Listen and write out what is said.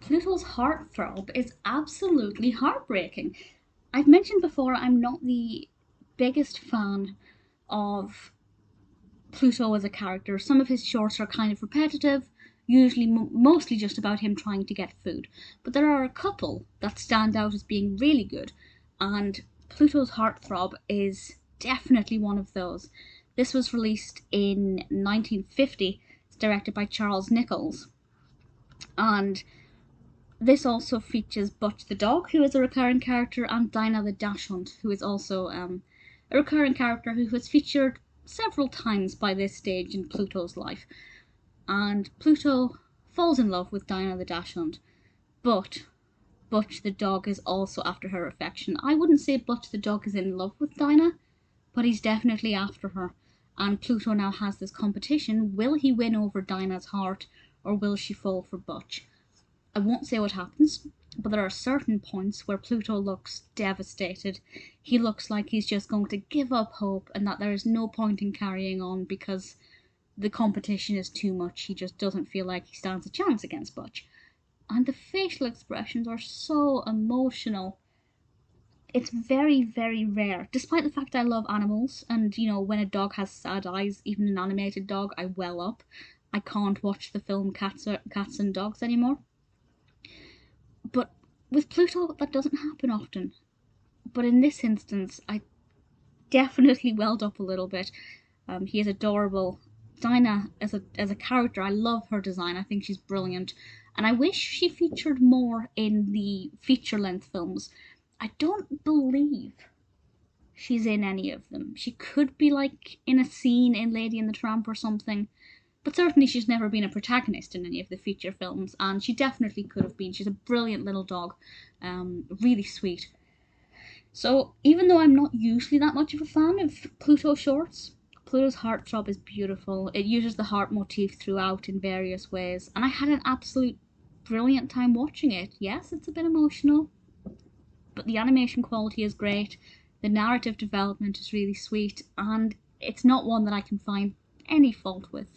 Pluto's Heartthrob is absolutely heartbreaking. I've mentioned before I'm not the biggest fan of Pluto as a character. Some of his shorts are kind of repetitive, usually mostly just about him trying to get food. But there are a couple that stand out as being really good, and Pluto's Heartthrob is definitely one of those. This was released in 1950. It's directed by Charles Nichols, and this also features Butch the dog, who is a recurring character, and Dinah the Dachshund, who is also a recurring character who has featured several times by this stage in Pluto's life. And Pluto falls in love with Dinah the Dachshund, but Butch the dog is also after her affection. I wouldn't say Butch the dog is in love with Dinah, but he's definitely after her. And Pluto now has this competition. Will he win over Dinah's heart, or will she fall for Butch? I won't say what happens, but there are certain points where Pluto looks devastated. He looks like he's just going to give up hope and that there is no point in carrying on because the competition is too much. He just doesn't feel like he stands a chance against Butch. And the facial expressions are so emotional. It's very, very rare. Despite the fact I love animals, and when a dog has sad eyes, even an animated dog, I well up. I can't watch the film Cats and Dogs anymore. But with Pluto, that doesn't happen often. But in this instance, I definitely welled up a little bit. He is adorable. Dinah, as a character, I love her design. I think she's brilliant. And I wish she featured more in the feature-length films. I don't believe she's in any of them. She could be like in a scene in Lady and the Tramp or something. But certainly she's never been a protagonist in any of the feature films, and she definitely could have been. She's a brilliant little dog, really sweet. So even though I'm not usually that much of a fan of Pluto shorts, Pluto's Heartthrob is beautiful. It uses the heart motif throughout in various ways, and I had an absolute brilliant time watching it. Yes, it's a bit emotional, but the animation quality is great. The narrative development is really sweet, and it's not one that I can find any fault with.